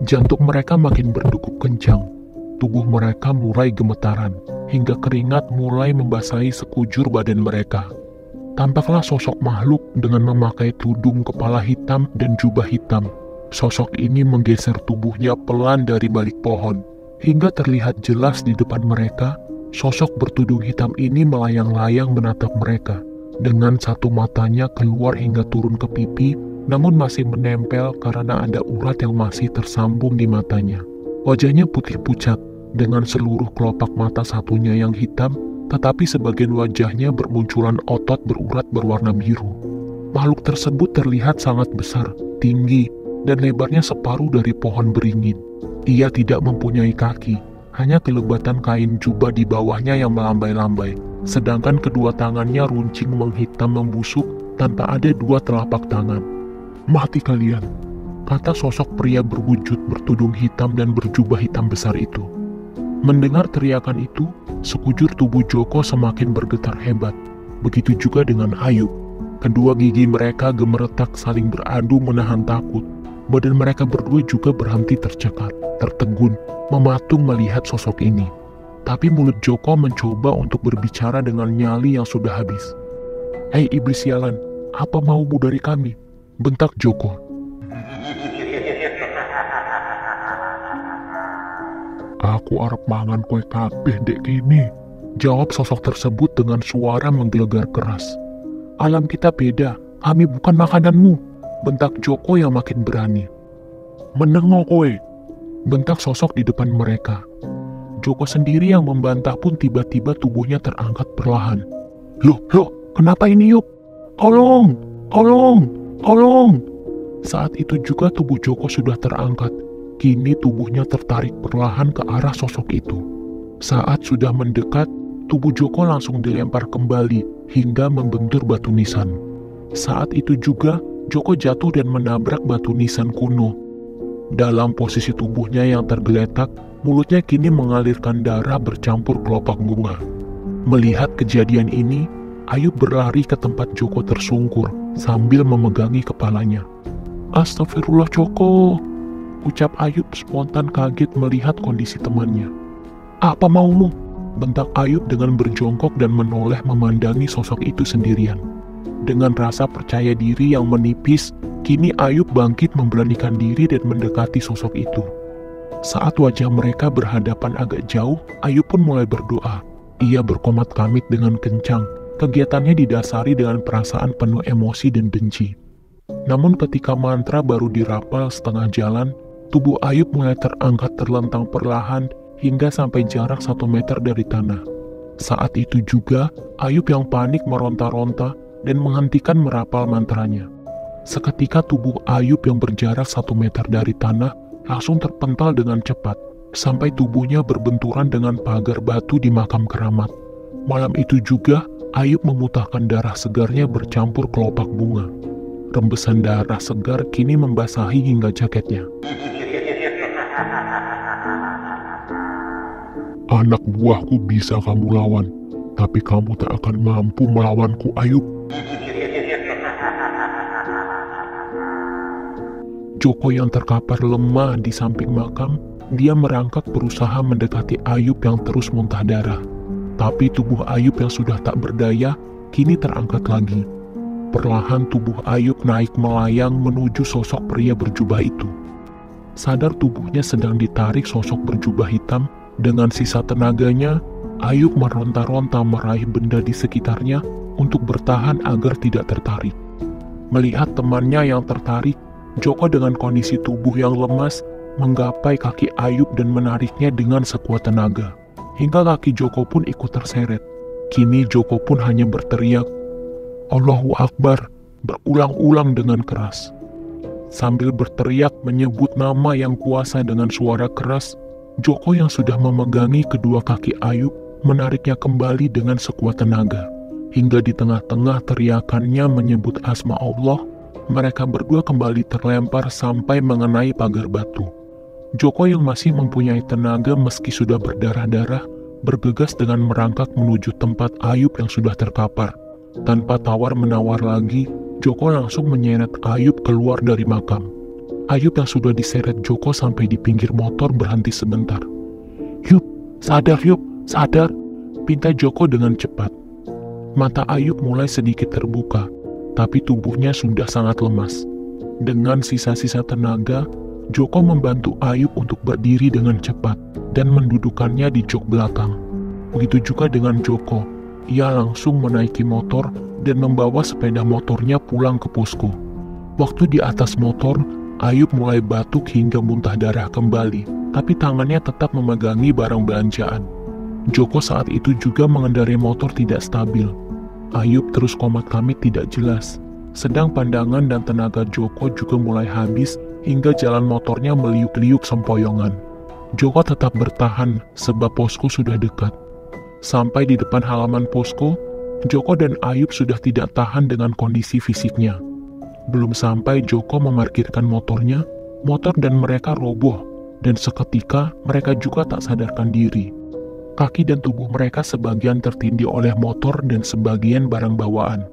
Jantung mereka makin berdegup kencang. Tubuh mereka mulai gemetaran, hingga keringat mulai membasahi sekujur badan mereka. Tampaklah sosok makhluk dengan memakai tudung kepala hitam dan jubah hitam. Sosok ini menggeser tubuhnya pelan dari balik pohon, hingga terlihat jelas di depan mereka. Sosok bertudung hitam ini melayang-layang menatap mereka, dengan satu matanya keluar hingga turun ke pipi, namun masih menempel karena ada urat yang masih tersambung di matanya. Wajahnya putih pucat, dengan seluruh kelopak mata satunya yang hitam, tetapi sebagian wajahnya bermunculan otot berurat berwarna biru. Makhluk tersebut terlihat sangat besar, tinggi, dan lebarnya separuh dari pohon beringin. Ia tidak mempunyai kaki, hanya kelebatan kain jubah di bawahnya yang melambai-lambai, sedangkan kedua tangannya runcing menghitam membusuk tanpa ada dua telapak tangan. "Mati kalian," kata sosok pria berwujud bertudung hitam dan berjubah hitam besar itu. Mendengar teriakan itu, sekujur tubuh Joko semakin bergetar hebat. Begitu juga dengan Ayub. Kedua gigi mereka gemeretak saling beradu menahan takut. Badan mereka berdua juga berhenti tercekat, tertegun, mematung melihat sosok ini. Tapi mulut Joko mencoba untuk berbicara dengan nyali yang sudah habis. "Hei iblis sialan, apa maumu dari kami?" bentak Joko. "Aku arep mangan kowe kabeh dek kene," jawab sosok tersebut dengan suara menggelegar keras. "Alam kita beda, kami bukan makananmu," bentak Joko yang makin berani. "Menengo kowe," bentak sosok di depan mereka. Joko sendiri yang membantah pun tiba-tiba tubuhnya terangkat perlahan. Loh, kenapa ini Yuk? Tolong, tolong, tolong." Saat itu juga tubuh Joko sudah terangkat. Kini tubuhnya tertarik perlahan ke arah sosok itu. Saat sudah mendekat, tubuh Joko langsung dilempar kembali hingga membentur batu nisan. Saat itu juga Joko jatuh dan menabrak batu nisan kuno. Dalam posisi tubuhnya yang tergeletak, mulutnya kini mengalirkan darah bercampur kelopak bunga. Melihat kejadian ini, Ayub berlari ke tempat Joko tersungkur sambil memegangi kepalanya. "Astagfirullah Joko," ucap Ayub spontan kaget melihat kondisi temannya. "Apa maumu?" bentak Ayub dengan berjongkok dan menoleh memandangi sosok itu sendirian. Dengan rasa percaya diri yang menipis, kini Ayub bangkit memberanikan diri dan mendekati sosok itu. Saat wajah mereka berhadapan agak jauh, Ayub pun mulai berdoa. Ia berkomat-kamit dengan kencang. Kegiatannya didasari dengan perasaan penuh emosi dan benci. Namun ketika mantra baru dirapal setengah jalan, tubuh Ayub mulai terangkat terlentang perlahan hingga sampai jarak 1 meter dari tanah. Saat itu juga, Ayub yang panik meronta-ronta dan menghentikan merapal mantranya. Seketika tubuh Ayub yang berjarak 1 meter dari tanah langsung terpental dengan cepat, sampai tubuhnya berbenturan dengan pagar batu di makam keramat. Malam itu juga, Ayub memuntahkan darah segarnya bercampur kelopak bunga. Rembesan darah segar kini membasahi hingga jaketnya. "Anak buahku bisa kamu lawan, tapi kamu tak akan mampu melawanku, Ayub." Joko yang terkapar lemah di samping makam, dia merangkak berusaha mendekati Ayub yang terus muntah darah. Tapi tubuh Ayub yang sudah tak berdaya, kini terangkat lagi. Perlahan tubuh Ayub naik melayang menuju sosok pria berjubah itu. Sadar tubuhnya sedang ditarik sosok berjubah hitam, dengan sisa tenaganya, Ayub meronta-ronta meraih benda di sekitarnya untuk bertahan agar tidak tertarik. Melihat temannya yang tertarik, Joko dengan kondisi tubuh yang lemas menggapai kaki Ayub dan menariknya dengan sekuat tenaga. Hingga kaki Joko pun ikut terseret. Kini Joko pun hanya berteriak, "Allahu Akbar," berulang-ulang dengan keras. Sambil berteriak menyebut nama yang kuasa dengan suara keras, Joko yang sudah memegangi kedua kaki Ayub menariknya kembali dengan sekuat tenaga. Hingga di tengah-tengah teriakannya menyebut asma Allah, mereka berdua kembali terlempar sampai mengenai pagar batu. Joko yang masih mempunyai tenaga meski sudah berdarah-darah, bergegas dengan merangkak menuju tempat Ayub yang sudah terkapar. Tanpa tawar-menawar lagi, Joko langsung menyeret Ayub keluar dari makam. Ayub yang sudah diseret Joko sampai di pinggir motor berhenti sebentar. "Yub, sadar," pinta Joko dengan cepat. Mata Ayub mulai sedikit terbuka, tapi tubuhnya sudah sangat lemas. Dengan sisa-sisa tenaga, Joko membantu Ayub untuk berdiri dengan cepat dan mendudukannya di jok belakang. Begitu juga dengan Joko, ia langsung menaiki motor dan membawa sepeda motornya pulang ke posko. Waktu di atas motor, Ayub mulai batuk hingga muntah darah kembali, tapi tangannya tetap memegangi barang belanjaan. Joko saat itu juga mengendarai motor tidak stabil. Ayub terus komat-kamit tidak jelas, sedang pandangan dan tenaga Joko juga mulai habis hingga jalan motornya meliuk-liuk sempoyongan. Joko tetap bertahan sebab posko sudah dekat. Sampai di depan halaman posko, Joko dan Ayub sudah tidak tahan dengan kondisi fisiknya. Belum sampai Joko memarkirkan motornya, motor dan mereka roboh, dan seketika mereka juga tak sadarkan diri. Kaki dan tubuh mereka sebagian tertindih oleh motor dan sebagian barang bawaan.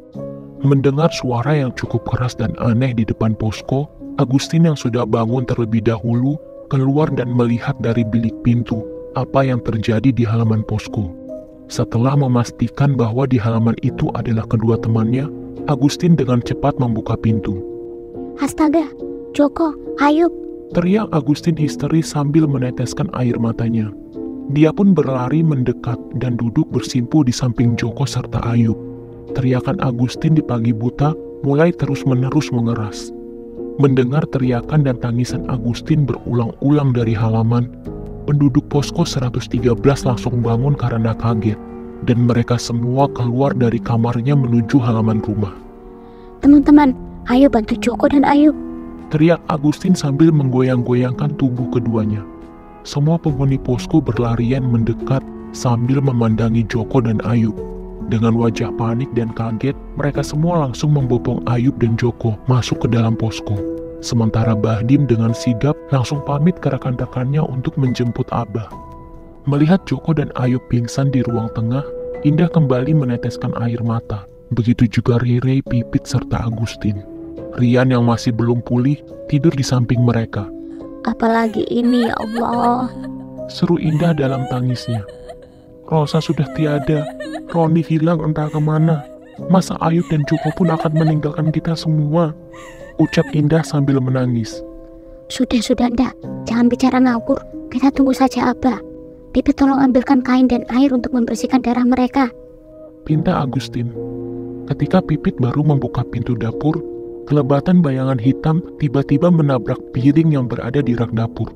Mendengar suara yang cukup keras dan aneh di depan posko, Agustin yang sudah bangun terlebih dahulu keluar dan melihat dari bilik pintu apa yang terjadi di halaman posko. Setelah memastikan bahwa di halaman itu adalah kedua temannya, Agustin dengan cepat membuka pintu. "Astaga, Joko, Ayub!" teriak Agustin histeris sambil meneteskan air matanya. Dia pun berlari mendekat dan duduk bersimpuh di samping Joko serta Ayub. Teriakan Agustin di pagi buta mulai terus-menerus mengeras. Mendengar teriakan dan tangisan Agustin berulang-ulang dari halaman, penduduk posko 113 langsung bangun karena kaget, dan mereka semua keluar dari kamarnya menuju halaman rumah. "Teman-teman, ayo bantu Joko dan Ayub!" teriak Agustin sambil menggoyang-goyangkan tubuh keduanya. Semua penghuni posko berlarian mendekat sambil memandangi Joko dan Ayub. Dengan wajah panik dan kaget, mereka semua langsung membopong Ayub dan Joko masuk ke dalam posko. Sementara Bahdim dengan sigap langsung pamit ke rekan-rekannya untuk menjemput Abah. Melihat Joko dan Ayub pingsan di ruang tengah, Indah kembali meneteskan air mata. Begitu juga Rere, Pipit, serta Agustin. Rian yang masih belum pulih tidur di samping mereka. "Apalagi ini, ya Allah!" seru Indah dalam tangisnya. "Rosa sudah tiada, Roni hilang entah kemana. Masa Ayub dan Joko pun akan meninggalkan kita semua?" ucap Indah sambil menangis. Sudah, ndak. Jangan bicara ngawur. Kita tunggu saja Abah. Pipit tolong ambilkan kain dan air untuk membersihkan darah mereka, pinta Agustin. Ketika Pipit baru membuka pintu dapur, kelebatan bayangan hitam tiba-tiba menabrak piring yang berada di rak dapur.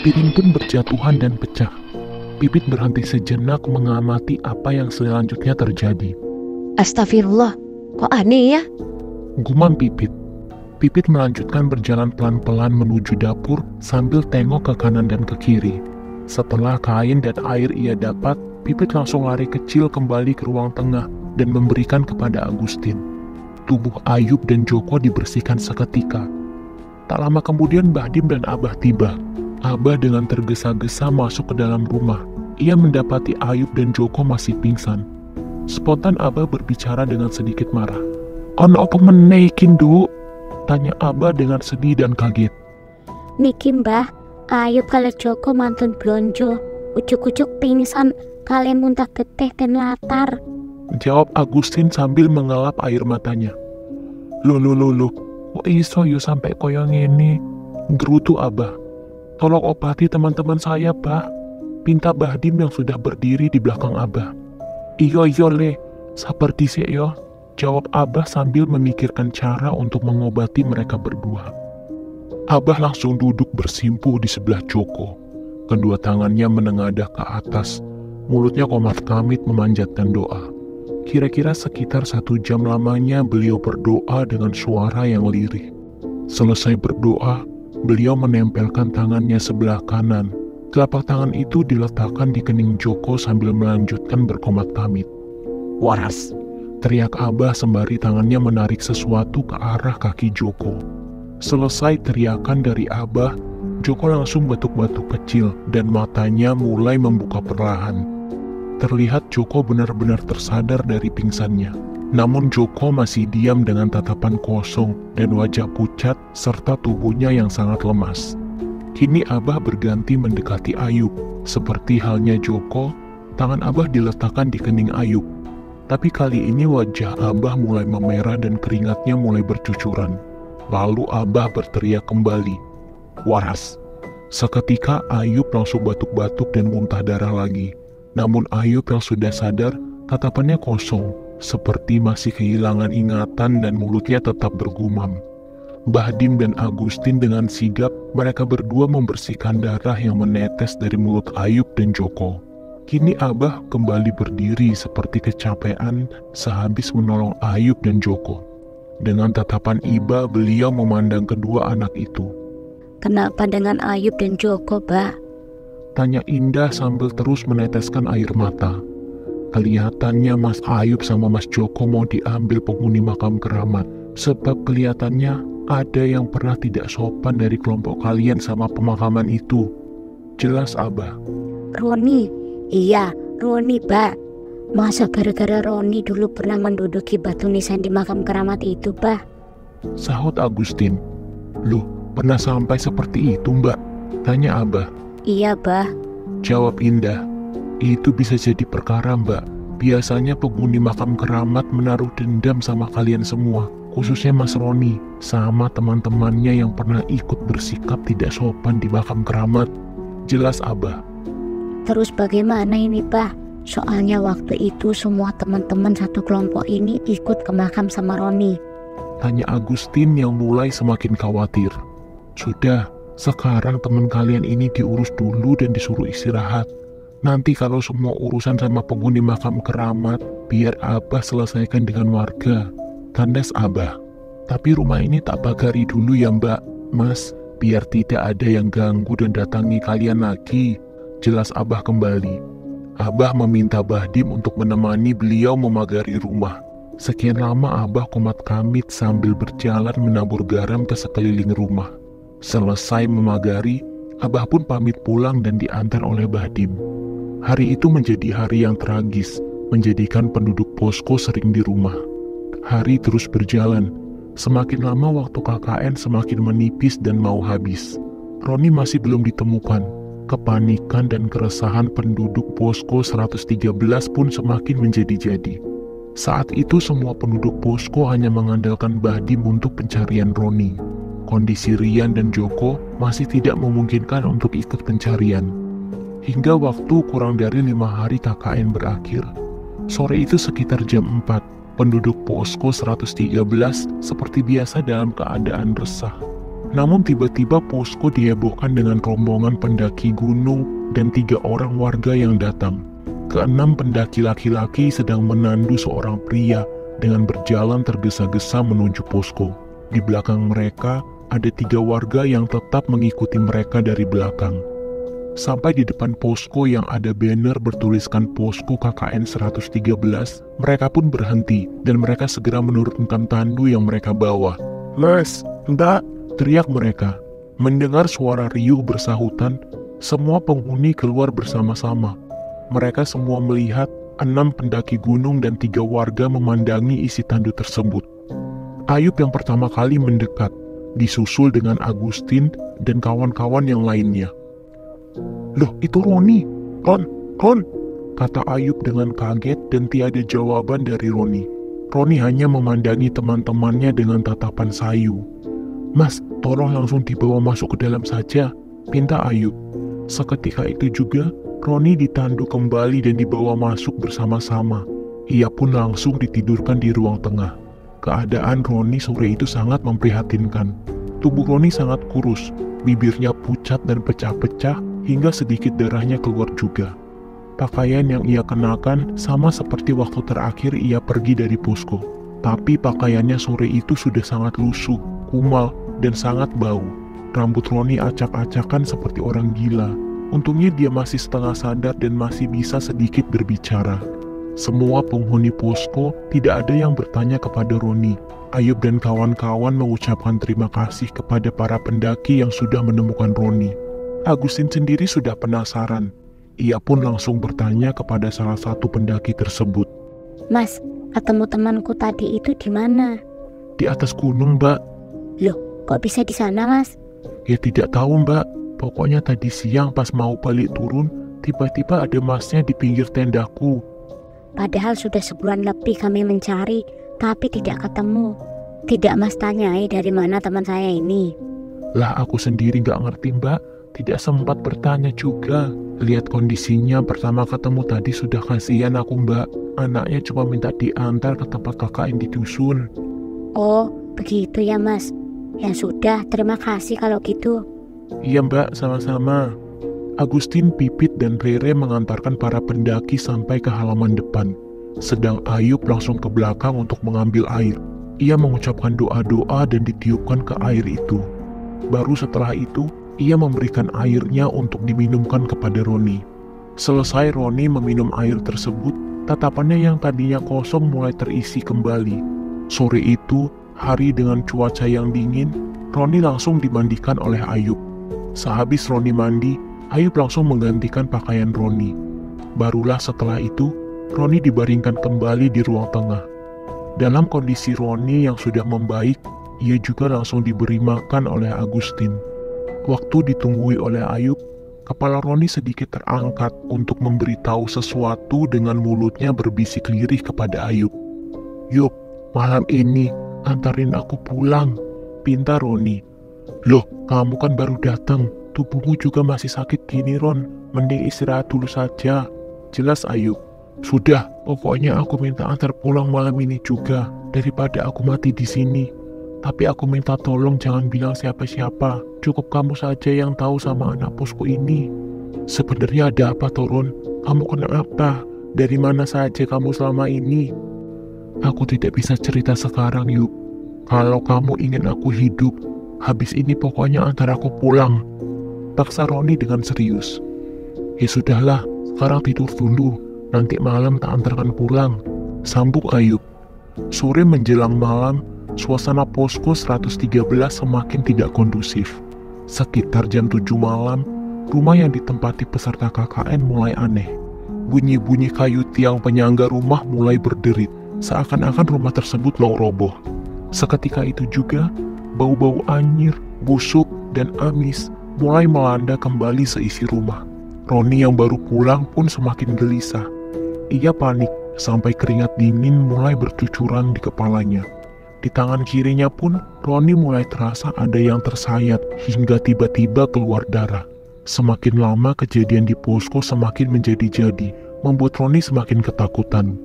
Piring pun berjatuhan dan pecah. Pipit berhenti sejenak mengamati apa yang selanjutnya terjadi. "Astagfirullah, kok aneh ya?" gumam Pipit. Pipit melanjutkan berjalan pelan-pelan menuju dapur sambil tengok ke kanan dan ke kiri. Setelah kain dan air ia dapat, Pipit langsung lari kecil kembali ke ruang tengah dan memberikan kepada Agustin. Tubuh Ayub dan Joko dibersihkan seketika. Tak lama kemudian Bahdim dan Abah tiba. Abah dengan tergesa-gesa masuk ke dalam rumah. Ia mendapati Ayub dan Joko masih pingsan. Spontan Abah berbicara dengan sedikit marah. "Ono apa menaikin, Du?" tanya Abah dengan sedih dan kaget. "Niki Mbah, Ayub kali Joko mantun blonjo. Ujuk-ujuk pingsan, kalian muntah getih dan latar," jawab Agustin sambil mengelap air matanya. Loh, kok iso yo sampai koyo ngene?" gerutu Abah. "Tolong obati teman-teman saya, Bah," pinta Bahdim yang sudah berdiri di belakang Abah. Iyo le, sabar dhisik yo," jawab Abah sambil memikirkan cara untuk mengobati mereka berdua. Abah langsung duduk bersimpuh di sebelah Joko. Kedua tangannya menengadah ke atas, mulutnya komat-kamit memanjatkan doa. Kira-kira sekitar 1 jam lamanya beliau berdoa dengan suara yang lirih. Selesai berdoa, beliau menempelkan tangannya sebelah kanan. Telapak tangan itu diletakkan di kening Joko sambil melanjutkan berkomat-kamit. "Waras!" teriak Abah sembari tangannya menarik sesuatu ke arah kaki Joko. Selesai teriakan dari Abah, Joko langsung batuk-batuk kecil dan matanya mulai membuka perlahan. Terlihat Joko benar-benar tersadar dari pingsannya. Namun Joko masih diam dengan tatapan kosong dan wajah pucat serta tubuhnya yang sangat lemas. Kini Abah berganti mendekati Ayub. Seperti halnya Joko, tangan Abah diletakkan di kening Ayub. Tapi kali ini wajah Abah mulai memerah dan keringatnya mulai bercucuran. Lalu Abah berteriak kembali, "Waras!" Seketika Ayub langsung batuk-batuk dan muntah darah lagi. Namun Ayub yang sudah sadar, tatapannya kosong, seperti masih kehilangan ingatan dan mulutnya tetap bergumam. Bahdim dan Agustin dengan sigap, mereka berdua membersihkan darah yang menetes dari mulut Ayub dan Joko. Kini Abah kembali berdiri seperti kecapean sehabis menolong Ayub dan Joko. Dengan tatapan iba beliau memandang kedua anak itu. Kenapa dengan Ayub dan Joko, Bah? Tanya Indah sambil terus meneteskan air mata. Kelihatannya Mas Ayub sama Mas Joko mau diambil penghuni makam keramat. Sebab kelihatannya ada yang pernah tidak sopan dari kelompok kalian sama pemakaman itu. Jelas Abah. Roni? Iya, Roni, Bah. Masa gara-gara Roni dulu pernah menduduki batu nisan di makam keramat itu, Bah? Sahut Agustin. Loh, pernah sampai seperti itu, Mbak? Tanya Abah. Iya, Bah. Jawab Indah. Itu bisa jadi perkara, Mbak. Biasanya penghuni makam keramat menaruh dendam sama kalian semua, khususnya Mas Roni, sama teman-temannya yang pernah ikut bersikap tidak sopan di makam keramat. Jelas Abah. Terus bagaimana ini, Bah? Soalnya waktu itu semua teman-teman satu kelompok ini ikut ke makam sama Roni. Tanya Agustin yang mulai semakin khawatir. Sudah, sekarang teman kalian ini diurus dulu dan disuruh istirahat. Nanti kalau semua urusan sama penghuni makam keramat, biar Abah selesaikan dengan warga. Kandas Abah. Tapi rumah ini tak bagari dulu ya, Mbak, Mas, biar tidak ada yang ganggu dan datangi kalian lagi. Jelas Abah kembali. Abah meminta Bahdim untuk menemani beliau memagari rumah. Sekian lama Abah komat kamit sambil berjalan menabur garam ke sekeliling rumah. Selesai memagari, Abah pun pamit pulang dan diantar oleh Bahdim. Hari itu menjadi hari yang tragis, menjadikan penduduk posko sering di rumah. Hari terus berjalan. Semakin lama waktu KKN semakin menipis dan mau habis. Roni masih belum ditemukan. Kepanikan dan keresahan penduduk posko 113 pun semakin menjadi-jadi. Saat itu semua penduduk posko hanya mengandalkan Bahdim untuk pencarian Roni. Kondisi Rian dan Joko masih tidak memungkinkan untuk ikut pencarian. Hingga waktu kurang dari 5 hari KKN berakhir. Sore itu sekitar jam 4, penduduk posko 113 seperti biasa dalam keadaan resah. Namun tiba-tiba posko dihebohkan dengan rombongan pendaki gunung dan 3 orang warga yang datang. Ke-6 pendaki laki-laki sedang menandu seorang pria dengan berjalan tergesa-gesa menuju posko. Di belakang mereka ada 3 warga yang tetap mengikuti mereka dari belakang. Sampai di depan posko yang ada banner bertuliskan posko KKN 113, mereka pun berhenti dan mereka segera menurunkan tandu yang mereka bawa. "Mas, Mbak!" teriak mereka. Mendengar suara riuh bersahutan, semua penghuni keluar bersama-sama. Mereka semua melihat 6 pendaki gunung dan 3 warga memandangi isi tandu tersebut. Ayub yang pertama kali mendekat, disusul dengan Agustin dan kawan-kawan yang lainnya. "Loh, itu Roni! Ron!" kata Ayub dengan kaget dan tiada jawaban dari Roni. Roni hanya memandangi teman-temannya dengan tatapan sayu. "Mas, tolong langsung dibawa masuk ke dalam saja," pinta Ayub. Seketika itu juga, Roni ditandu kembali dan dibawa masuk bersama-sama. Ia pun langsung ditidurkan di ruang tengah. Keadaan Roni sore itu sangat memprihatinkan. Tubuh Roni sangat kurus, bibirnya pucat dan pecah-pecah hingga sedikit darahnya keluar juga. Pakaian yang ia kenakan sama seperti waktu terakhir ia pergi dari posko. Tapi pakaiannya sore itu sudah sangat lusuh, kumal, dan sangat bau. Rambut Roni acak-acakan seperti orang gila. Untungnya dia masih setengah sadar dan masih bisa sedikit berbicara. Semua penghuni posko tidak ada yang bertanya kepada Roni. Ayub dan kawan-kawan mengucapkan terima kasih kepada para pendaki yang sudah menemukan Roni. Agustin sendiri sudah penasaran. Ia pun langsung bertanya kepada salah satu pendaki tersebut. "Mas, ketemu temanku tadi itu di mana? Di atas gunung, Mbak. Loh, kok bisa di sana, Mas? Ya tidak tahu, Mbak. Pokoknya tadi siang pas mau balik turun, tiba-tiba ada Masnya di pinggir tendaku. Padahal sudah sebulan lebih kami mencari, tapi tidak ketemu. Tidak Mas tanyai dari mana teman saya ini? Lah aku sendiri nggak ngerti, Mbak. Tidak sempat bertanya juga. Lihat kondisinya pertama ketemu tadi sudah kasihan aku, Mbak. Anaknya cuma minta diantar ke tempat kakak yang di dusun. Oh, begitu ya Mas. Ya sudah, terima kasih kalau gitu. Iya, Mbak, sama-sama. Agustin, Pipit, dan Rere mengantarkan para pendaki sampai ke halaman depan. Sedang Ayub langsung ke belakang untuk mengambil air. Ia mengucapkan doa-doa dan ditiupkan ke air itu. Baru setelah itu, ia memberikan airnya untuk diminumkan kepada Roni. Selesai Roni meminum air tersebut, tatapannya yang tadinya kosong mulai terisi kembali. Sore itu, hari dengan cuaca yang dingin, Roni langsung dimandikan oleh Ayub. Sehabis Roni mandi, Ayub langsung menggantikan pakaian Roni. Barulah setelah itu, Roni dibaringkan kembali di ruang tengah. Dalam kondisi Roni yang sudah membaik, ia juga langsung diberi makan oleh Agustin. Waktu ditunggui oleh Ayub, kepala Roni sedikit terangkat untuk memberitahu sesuatu dengan mulutnya berbisik lirih kepada Ayub. "Yuk, malam ini antarin aku pulang," pinta Roni. "Loh, kamu kan baru datang, tubuhmu juga masih sakit gini, Ron. Mending istirahat dulu saja," jelas Ayub. "Sudah, pokoknya aku minta antar pulang malam ini juga, daripada aku mati di sini. Tapi aku minta tolong jangan bilang siapa-siapa, cukup kamu saja yang tahu sama anak posku ini." "Sebenarnya ada apa, Toron? Kamu kenapa? Dari mana saja kamu selama ini?" "Aku tidak bisa cerita sekarang, Yuk. Kalau kamu ingin aku hidup, habis ini pokoknya antar aku pulang," paksa Roni dengan serius. "Ya sudahlah, sekarang tidur dulu, nanti malam tak antarkan pulang," sambung Ayub. Sore menjelang malam, suasana posko 113 semakin tidak kondusif. Sekitar jam 7 malam, rumah yang ditempati peserta KKN mulai aneh. Bunyi-bunyi kayu tiang penyangga rumah mulai berderit, seakan-akan rumah tersebut mau roboh. Seketika itu juga, bau-bau anyir, busuk, dan amis mulai melanda kembali seisi rumah. Roni yang baru pulang pun semakin gelisah. Ia panik sampai keringat dingin mulai bercucuran di kepalanya. Di tangan kirinya pun, Roni mulai terasa ada yang tersayat hingga tiba-tiba keluar darah. Semakin lama kejadian di posko semakin menjadi-jadi, membuat Roni semakin ketakutan.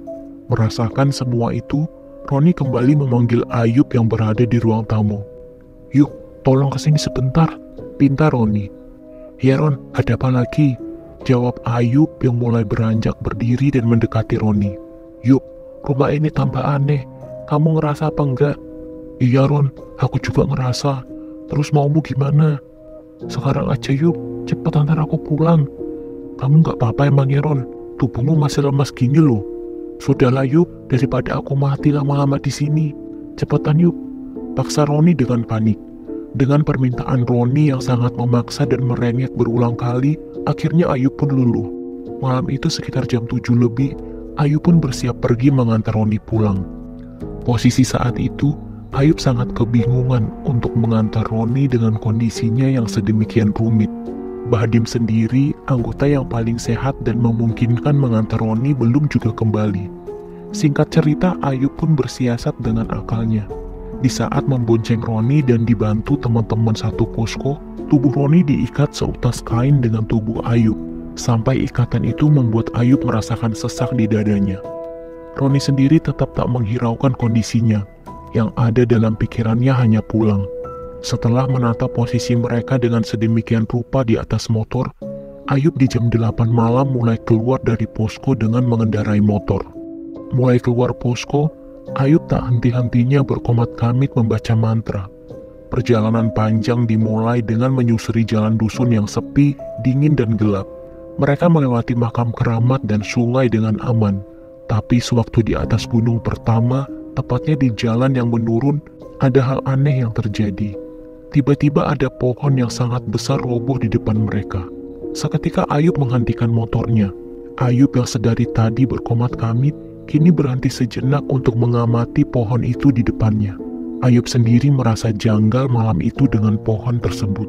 Merasakan semua itu, Roni kembali memanggil Ayub yang berada di ruang tamu. "Yuk, tolong kesini sebentar," pinta Roni. "Ya Ron, ada apa lagi?" jawab Ayub yang mulai beranjak berdiri dan mendekati Roni. "Yuk, rumah ini tambah aneh. Kamu ngerasa apa enggak?" "Iya Ron, aku juga ngerasa. Terus maumu gimana?" "Sekarang aja yuk, cepet antar aku pulang." "Kamu nggak apa-apa emang ya Ron? Tubuhmu masih lemas gini loh." "Sudahlah yuk, daripada aku mati lama-lama di sini. Cepetan yuk," paksa Roni dengan panik. Dengan permintaan Roni yang sangat memaksa dan merengek berulang kali, akhirnya Ayub pun luluh. Malam itu sekitar jam 7 lebih, Ayub pun bersiap pergi mengantar Roni pulang. Posisi saat itu, Ayub sangat kebingungan untuk mengantar Roni dengan kondisinya yang sedemikian rumit. Bahadim sendiri, anggota yang paling sehat dan memungkinkan mengantar Roni belum juga kembali. Singkat cerita, Ayub pun bersiasat dengan akalnya. Di saat membonceng Roni dan dibantu teman-teman satu posko, tubuh Roni diikat seutas kain dengan tubuh Ayub, sampai ikatan itu membuat Ayub merasakan sesak di dadanya. Roni sendiri tetap tak menghiraukan kondisinya. Yang ada dalam pikirannya hanya pulang. Setelah menatap posisi mereka dengan sedemikian rupa di atas motor, Ayub di jam 8 malam mulai keluar dari posko dengan mengendarai motor. Mulai keluar posko, Ayub tak henti-hentinya berkomat-kamit membaca mantra. Perjalanan panjang dimulai dengan menyusuri jalan dusun yang sepi, dingin, dan gelap. Mereka melewati makam keramat dan sungai dengan aman. Tapi sewaktu di atas gunung pertama, tepatnya di jalan yang menurun, ada hal aneh yang terjadi. Tiba-tiba ada pohon yang sangat besar roboh di depan mereka. Seketika Ayub menghentikan motornya. Ayub yang sedari tadi berkomat-kamit, kini berhenti sejenak untuk mengamati pohon itu di depannya. Ayub sendiri merasa janggal malam itu dengan pohon tersebut.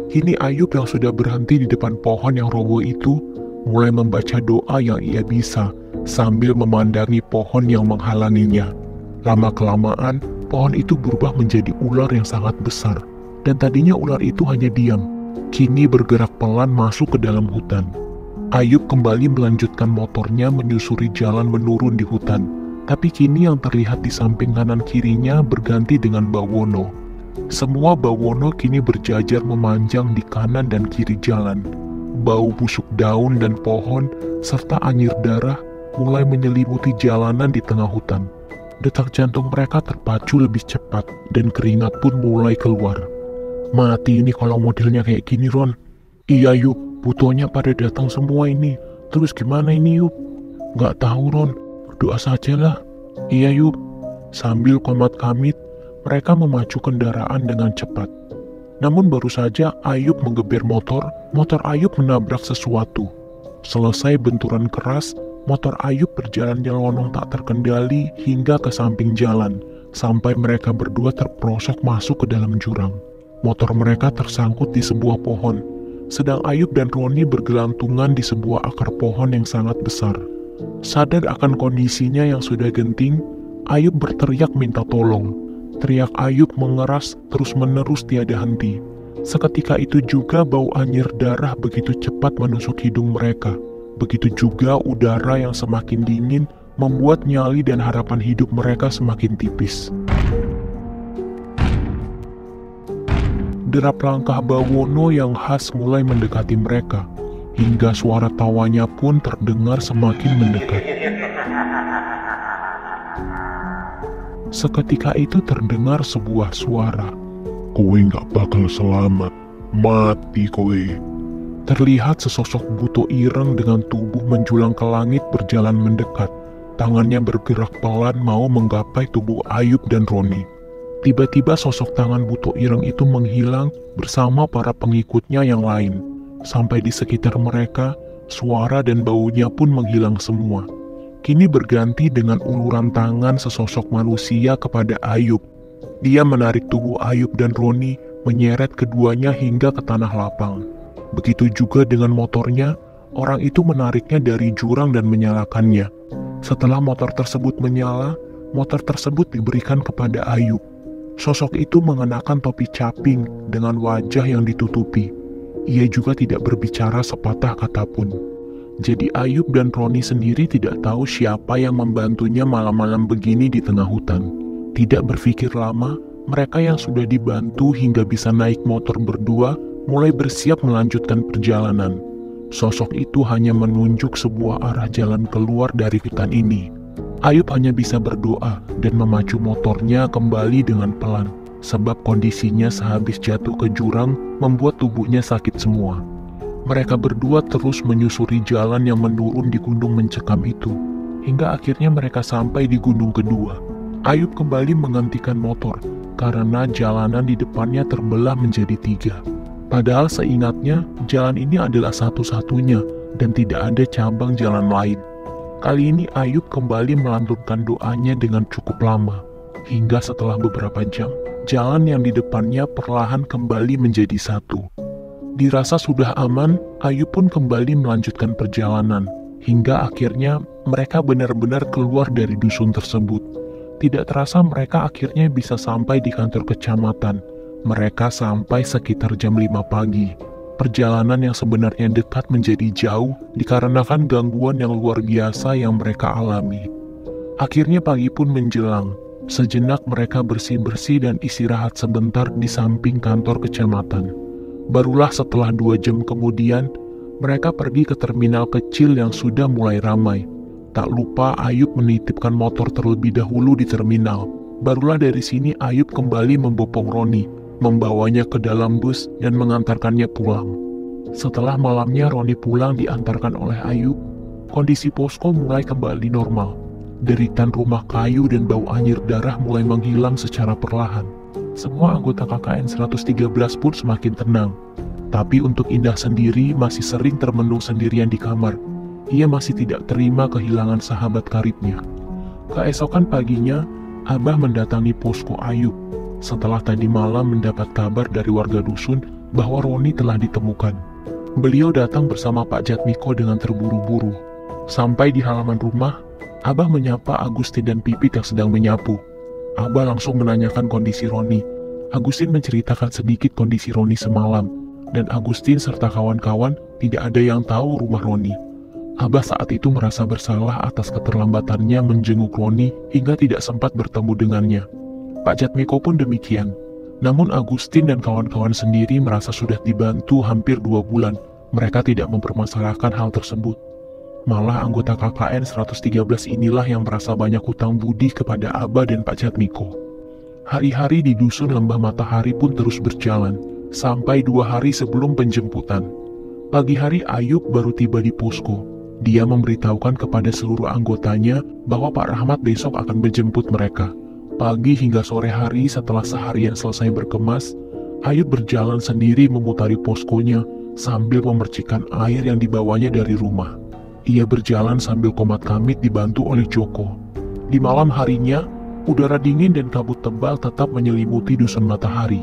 Kini Ayub yang sudah berhenti di depan pohon yang roboh itu mulai membaca doa yang ia bisa sambil memandangi pohon yang menghalanginya. Lama-kelamaan, pohon itu berubah menjadi ular yang sangat besar. Dan tadinya ular itu hanya diam, kini bergerak pelan masuk ke dalam hutan. Ayub kembali melanjutkan motornya menyusuri jalan menurun di hutan. Tapi kini yang terlihat di samping kanan kirinya berganti dengan bawono. Semua bawono kini berjajar memanjang di kanan dan kiri jalan. Bau busuk daun dan pohon serta anyir darah mulai menyelimuti jalanan di tengah hutan. Detak jantung mereka terpacu lebih cepat dan keringat pun mulai keluar. Mati ini kalau modelnya kayak gini, Ron. Iya, Yub, butuhnya pada datang semua ini. Terus gimana ini, Yub? Nggak tahu, Ron. Berdoa sajalah. Iya, Yub. Sambil komat kamit, mereka memacu kendaraan dengan cepat. Namun baru saja Ayub menggeber motor Ayub menabrak sesuatu. Selesai benturan keras, motor Ayub berjalan nyelonong tak terkendali hingga ke samping jalan, sampai mereka berdua terperosok masuk ke dalam jurang. Motor mereka tersangkut di sebuah pohon, sedang Ayub dan Roni bergelantungan di sebuah akar pohon yang sangat besar. Sadar akan kondisinya yang sudah genting, Ayub berteriak minta tolong. Teriak Ayub mengeras terus-menerus tiada henti. Seketika itu juga bau anyir darah begitu cepat menusuk hidung mereka. Begitu juga udara yang semakin dingin membuat nyali dan harapan hidup mereka semakin tipis. Derap langkah bawono yang khas mulai mendekati mereka, hingga suara tawanya pun terdengar semakin mendekat. Seketika itu terdengar sebuah suara. Kowe nggak bakal selamat, mati kowe. Terlihat sesosok buto ireng dengan tubuh menjulang ke langit berjalan mendekat. Tangannya bergerak pelan mau menggapai tubuh Ayub dan Roni. Tiba-tiba sosok tangan buto ireng itu menghilang bersama para pengikutnya yang lain. Sampai di sekitar mereka, suara dan baunya pun menghilang semua. Kini berganti dengan uluran tangan sesosok manusia kepada Ayub. Dia menarik tubuh Ayub dan Roni, menyeret keduanya hingga ke tanah lapang. Begitu juga dengan motornya, orang itu menariknya dari jurang dan menyalakannya. Setelah motor tersebut menyala, motor tersebut diberikan kepada Ayub. Sosok itu mengenakan topi caping dengan wajah yang ditutupi. Ia juga tidak berbicara sepatah kata pun. Jadi Ayub dan Roni sendiri tidak tahu siapa yang membantunya malam-malam begini di tengah hutan. Tidak berpikir lama, mereka yang sudah dibantu hingga bisa naik motor berdua mulai bersiap melanjutkan perjalanan. Sosok itu hanya menunjuk sebuah arah jalan keluar dari hutan ini. Ayub hanya bisa berdoa dan memacu motornya kembali dengan pelan, sebab kondisinya sehabis jatuh ke jurang membuat tubuhnya sakit semua. Mereka berdua terus menyusuri jalan yang menurun di gunung mencekam itu, hingga akhirnya mereka sampai di gunung kedua. Ayub kembali menghentikan motor, karena jalanan di depannya terbelah menjadi 3. Padahal seingatnya, jalan ini adalah satu-satunya, dan tidak ada cabang jalan lain. Kali ini Ayub kembali melantunkan doanya dengan cukup lama, hingga setelah beberapa jam, jalan yang di depannya perlahan kembali menjadi satu. Dirasa sudah aman, Ayub pun kembali melanjutkan perjalanan, hingga akhirnya mereka benar-benar keluar dari dusun tersebut. Tidak terasa mereka akhirnya bisa sampai di kantor kecamatan. Mereka sampai sekitar jam 5 pagi. Perjalanan yang sebenarnya dekat menjadi jauh dikarenakan gangguan yang luar biasa yang mereka alami. Akhirnya pagi pun menjelang. Sejenak mereka bersih-bersih dan istirahat sebentar di samping kantor kecamatan. Barulah setelah 2 jam kemudian, mereka pergi ke terminal kecil yang sudah mulai ramai. Tak lupa Ayub menitipkan motor terlebih dahulu di terminal. Barulah dari sini Ayub kembali membopong Roni, membawanya ke dalam bus dan mengantarkannya pulang. Setelah malamnya Roni pulang diantarkan oleh Ayub, kondisi posko mulai kembali normal. Deritan rumah kayu dan bau anyir darah mulai menghilang secara perlahan. Semua anggota KKN 113 pun semakin tenang. Tapi untuk Indah sendiri masih sering termenung sendirian di kamar. Ia masih tidak terima kehilangan sahabat karibnya. Keesokan paginya, Abah mendatangi posko Ayub. Setelah tadi malam mendapat kabar dari warga dusun bahwa Roni telah ditemukan. Beliau datang bersama Pak Jatmiko dengan terburu-buru. Sampai di halaman rumah, Abah menyapa Agustin dan Pipit yang sedang menyapu. Abah langsung menanyakan kondisi Roni. Agustin menceritakan sedikit kondisi Roni semalam, dan Agustin serta kawan-kawan tidak ada yang tahu rumah Roni. Abah saat itu merasa bersalah atas keterlambatannya menjenguk Roni hingga tidak sempat bertemu dengannya. Pak Jatmiko pun demikian. Namun Agustin dan kawan-kawan sendiri merasa sudah dibantu hampir 2 bulan. Mereka tidak mempermasalahkan hal tersebut. Malah anggota KKN 113 inilah yang merasa banyak hutang budi kepada Abah dan Pak Jatmiko. Hari-hari di dusun Lembah Matahari pun terus berjalan, sampai 2 hari sebelum penjemputan. Pagi hari Ayub baru tiba di posko. Dia memberitahukan kepada seluruh anggotanya bahwa Pak Rahmat besok akan menjemput mereka. Pagi hingga sore hari setelah seharian selesai berkemas, Ayub berjalan sendiri memutari poskonya sambil memercikkan air yang dibawanya dari rumah. Ia berjalan sambil komat-kamit dibantu oleh Joko. Di malam harinya, udara dingin dan kabut tebal tetap menyelimuti dusun Matahari.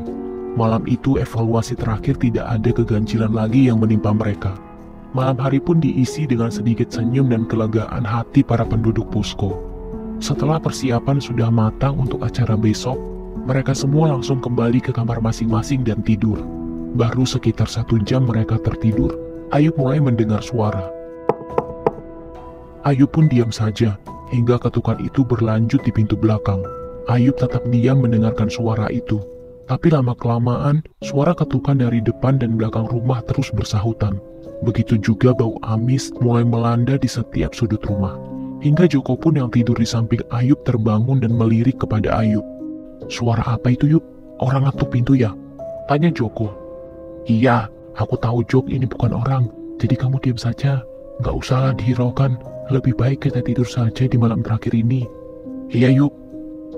Malam itu evaluasi terakhir tidak ada keganjilan lagi yang menimpa mereka. Malam hari pun diisi dengan sedikit senyum dan kelegaan hati para penduduk posko. Setelah persiapan sudah matang untuk acara besok, mereka semua langsung kembali ke kamar masing-masing dan tidur. Baru sekitar 1 jam mereka tertidur, Ayub mulai mendengar suara. Ayub pun diam saja, hingga ketukan itu berlanjut di pintu belakang. Ayub tetap diam mendengarkan suara itu. Tapi lama-kelamaan, suara ketukan dari depan dan belakang rumah terus bersahutan. Begitu juga bau amis mulai melanda di setiap sudut rumah. Hingga Joko pun yang tidur di samping Ayub terbangun dan melirik kepada Ayub. "Suara apa itu, Yub? Orang ngetuk pintu ya?" tanya Joko. "Iya, aku tahu Jok, ini bukan orang. Jadi kamu diam saja. Nggak usahlah dihiraukan. Lebih baik kita tidur saja di malam terakhir ini." "Iya, Yub."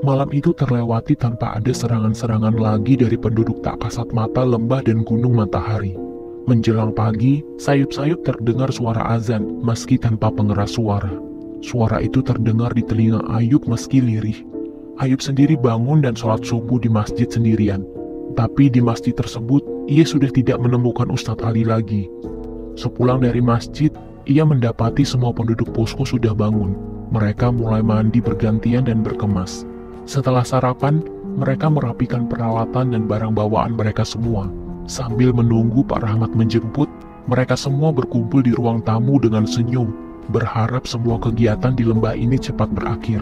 Malam itu terlewati tanpa ada serangan-serangan lagi dari penduduk tak kasat mata lembah dan gunung Matahari. Menjelang pagi, sayup-sayup terdengar suara azan meski tanpa pengeras suara. Suara itu terdengar di telinga Ayub meski lirih. Ayub sendiri bangun dan sholat subuh di masjid sendirian. Tapi di masjid tersebut, ia sudah tidak menemukan Ustadz Ali lagi. Sepulang dari masjid, ia mendapati semua penduduk posko sudah bangun. Mereka mulai mandi bergantian dan berkemas. Setelah sarapan, mereka merapikan peralatan dan barang bawaan mereka semua. Sambil menunggu Pak Rahmat menjemput, mereka semua berkumpul di ruang tamu dengan senyum, berharap semua kegiatan di lembah ini cepat berakhir.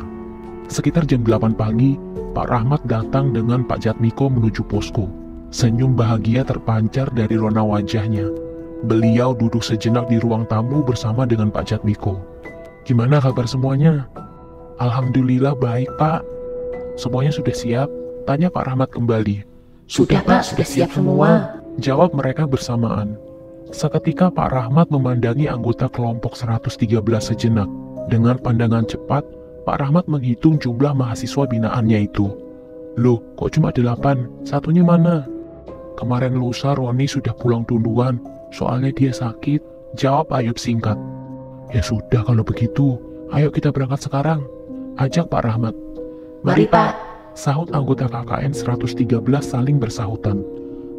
Sekitar jam 8 pagi, Pak Rahmat datang dengan Pak Jatmiko menuju posko. Senyum bahagia terpancar dari rona wajahnya. Beliau duduk sejenak di ruang tamu bersama dengan Pak Jatmiko. "Gimana kabar semuanya?" "Alhamdulillah baik, Pak." "Semuanya sudah siap?" tanya Pak Rahmat kembali. Sudah Pak, sudah siap semua. Jawab mereka bersamaan. Seketika Pak Rahmat memandangi anggota kelompok 113 sejenak. Dengan pandangan cepat, Pak Rahmat menghitung jumlah mahasiswa binaannya itu. "Loh, kok cuma 8? Satunya mana?" "Kemarin lusa Roni sudah pulang duluan, soalnya dia sakit," jawab Ayub singkat. "Ya sudah kalau begitu, ayo kita berangkat sekarang," ajak Pak Rahmat. "Mari Pak," sahut anggota KKN 113 saling bersahutan.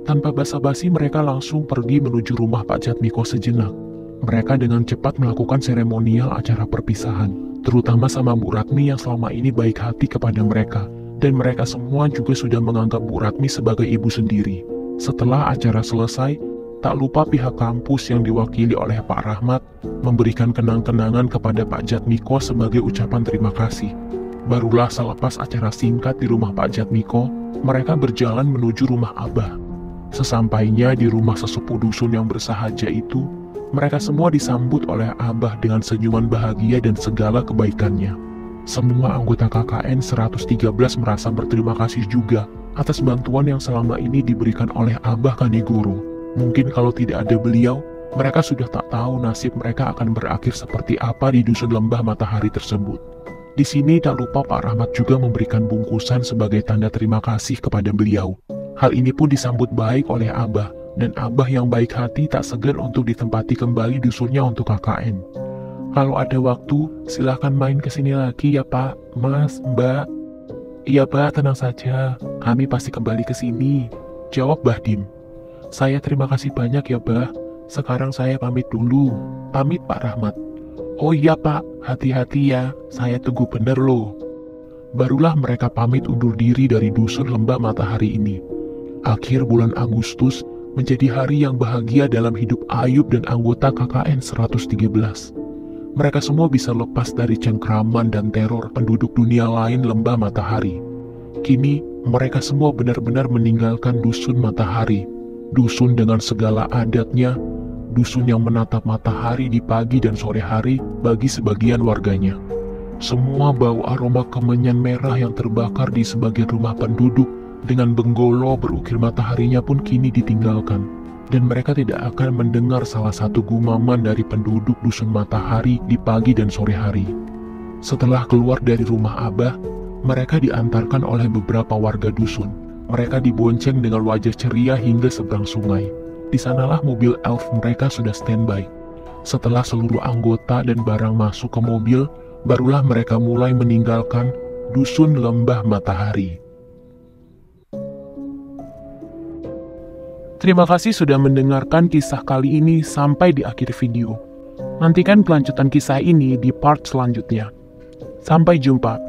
Tanpa basa-basi mereka langsung pergi menuju rumah Pak Jatmiko sejenak. Mereka dengan cepat melakukan seremonial acara perpisahan, terutama sama Bu Ratmi yang selama ini baik hati kepada mereka, dan mereka semua juga sudah menganggap Bu Ratmi sebagai ibu sendiri. Setelah acara selesai, tak lupa pihak kampus yang diwakili oleh Pak Rahmat memberikan kenang-kenangan kepada Pak Jatmiko sebagai ucapan terima kasih. Barulah selepas acara singkat di rumah Pak Jatmiko, mereka berjalan menuju rumah Abah. Sesampainya di rumah sesepuh dusun yang bersahaja itu, mereka semua disambut oleh Abah dengan senyuman bahagia dan segala kebaikannya. Semua anggota KKN 113 merasa berterima kasih juga atas bantuan yang selama ini diberikan oleh Abah Kanigoro. Mungkin kalau tidak ada beliau, mereka sudah tak tahu nasib mereka akan berakhir seperti apa di dusun Lembah Matahari tersebut. Di sini tak lupa Pak Rahmat juga memberikan bungkusan sebagai tanda terima kasih kepada beliau. Hal ini pun disambut baik oleh Abah, dan Abah yang baik hati tak segan untuk ditempati kembali dusunnya untuk KKN. Kalau ada waktu, silahkan main ke sini lagi ya Pak, Mas, Mbak. Iya Pak, tenang saja. Kami pasti kembali ke sini. Jawab Bahdim. Saya terima kasih banyak ya Bah. Sekarang saya pamit dulu. Pamit Pak Rahmat. Oh iya Pak, hati-hati ya. Saya tunggu bener loh. Barulah mereka pamit undur diri dari dusun Lembah Matahari ini. Akhir bulan Agustus menjadi hari yang bahagia dalam hidup Ayub dan anggota KKN 113. Mereka semua bisa lepas dari cengkraman dan teror penduduk dunia lain Lembah Matahari. Kini, mereka semua benar-benar meninggalkan dusun Matahari. Dusun dengan segala adatnya, dusun yang menatap matahari di pagi dan sore hari bagi sebagian warganya. Semua bau aroma kemenyan merah yang terbakar di sebagian rumah penduduk dengan benggolo berukir mataharinya pun kini ditinggalkan. Dan mereka tidak akan mendengar salah satu gumaman dari penduduk dusun Matahari di pagi dan sore hari. Setelah keluar dari rumah Abah, mereka diantarkan oleh beberapa warga dusun. Mereka dibonceng dengan wajah ceria hingga seberang sungai. Di sanalah mobil elf mereka sudah standby. Setelah seluruh anggota dan barang masuk ke mobil, barulah mereka mulai meninggalkan dusun Lembah Matahari. Terima kasih sudah mendengarkan kisah kali ini sampai di akhir video. Nantikan kelanjutan kisah ini di part selanjutnya. Sampai jumpa.